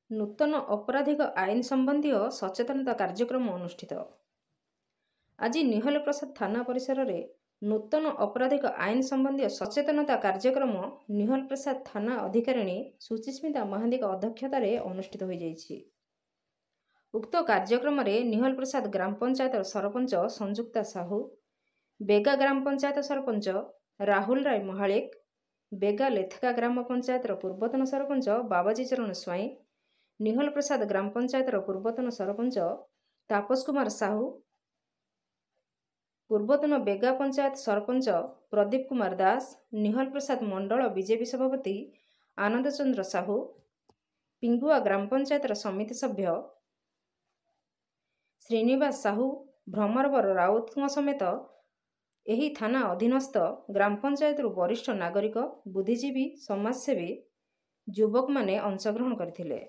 नूतन अपराधिक आईन संबंधी सचेतनता कार्यक्रम अनुष्ठित। आज निहल प्रसाद थाना परिसर में नूतन अपराधिक आईन संबंधी सचेतनता कार्यक्रम निहल प्रसाद थाना अधिकारिणी सुचिस्मिता महांती अध्यक्षतार अनुष्ठित हो जाइछि। उक्त कार्यक्रम में निहल प्रसाद ग्राम पंचायत सरपंच संजुक्ता साहू, बेगा ग्राम पंचायत सरपंच राहुल राय महालिक, बेगा लेथका ग्राम पंचायत पूर्वतन सरपंच बाबाजी चरण स्वाई, निहल प्रसाद ग्राम पंचायत पूर्वतन सरपंच तापस कुमार साहू, पूर्वतन बेगा पंचायत सरपंच प्रदीप कुमार दास, निहल प्रसाद मंडल बीजेपी सभापति आनंद चंद्र साहू, पिंगुआ ग्राम पंचायत समिति सभ्य श्रीनिवास साहू, भ्रमरवर राउत समेत एही थाना अधीनस्थ ग्राम पंचायत वरिष्ठ नागरिक, बुद्धिजीवी, समाजसेवी, युवक माने अंशग्रहण करथिले।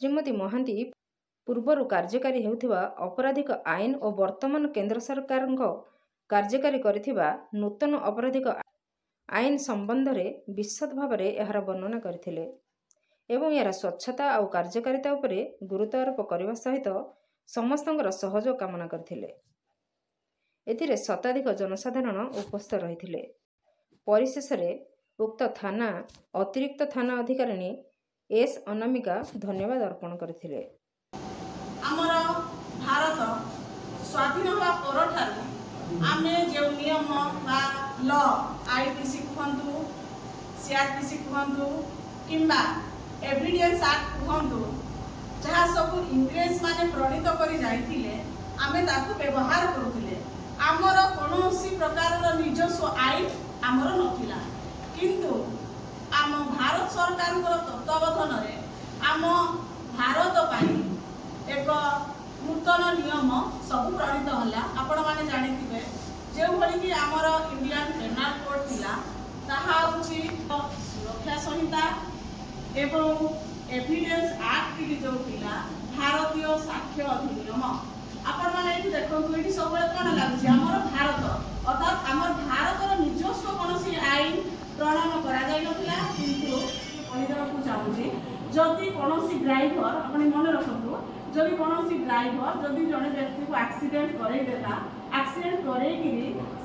श्रीमती महांती पूर्वर कार्यकारी हेउथिबा अपराधिक आईन और वर्तमान केंद्र सरकार कार्यकारी करिथिबा नूतन अपराधिक आईन संबंध में विशद भाव में यार वर्णना करथिले एवं यार स्वच्छता और कार्यकारिता उपरे गुरुत्व आरोप करने सहित समस्तंकर सहयोग कामना करथिले। एथिरे शताधिक जनसाधारण उपस्थित रहिथिले। परिशेष उक्त थाना अतिरिक्त थाना अधिकारिणी एस अनामिका धन्यवाद अर्पण करथिले। आमर भारत स्वाधीन होगा परठारु आमे जो नियम बा लॉ आईपीसी कहंतु, सीआरपीसी कहंतु किंबा एविडेंस एक्ट कहंतु जहाँ सब इंग्रेज माने प्रणीत करी जाइथिले आमे ताकू व्यवहार करुथिले। आमर कोनोसी प्रकार निजस्व आईन आमर नथिला, किंतु आम भारत सरकार तत्वावधान रे आम भारत पाई एक नूतन नियम सब प्रणीत होला। आपण माने जानिथिबे जे भली कि आमर इंडियन पेनल कोड थिला ताहा होची सुरक्षा संहिता एवं एविडेंस एक्ट की जो थिला भारतीय साक्ष्य अधिनियम। आपण माने एठी देखंतु एठी सब कोन लागुची आमर भारत अर्थात आमर भारतर निजस्व कोनसी आईन प्रणयन करा जाय नथिला, किंतु कहिदेबाकू चाहूची जदि कोनसी ड्राइवर आपण मन रखंतु जदि कोनसी ड्राइवर जदि जने व्यक्ति को एक्सीडेंट करे देता एक्सीडेंट करे कि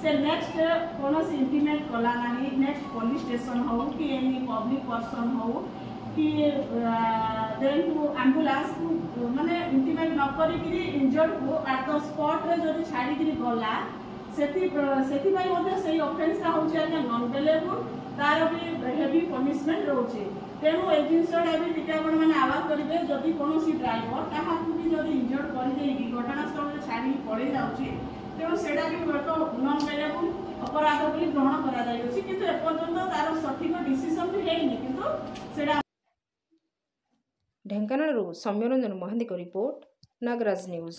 से नेक्स्ट कोनसी इंटीमेट कला नाही, नेक्स्ट पुलिस स्टेशन हो कि एनी पब्लिक पर्सन हो कि देन टू एम्बुलेंस माने इंटीमेट न करी कि इंजर्ड को एट द स्पॉट रे जदि छाडी कि गला सेति भाई मध्ये सेही ऑफेंस का होचे आके नॉन बेलेबल तार भी हेवी पनिशमेंट रहउचे। तेणु ए जिनसटा भी टिका आपण माने आवाज करिवे जदि कोनोसी ड्राइवर ताहा भी जदि इंजर्ड करि देई कि घटनास्थल रे छाडी पड़े जाउची तेणु सेटा भी एक नॉन बेलेबल अपराध बोली ग्रहण करा जायछि, किंतु ए पर्यंत तार सठिक डिसिजन भी हेइनी, किंतु सेटा ढेंकानाल सम्यरंजन महांती को रिपोर्ट नागराज न्यूज।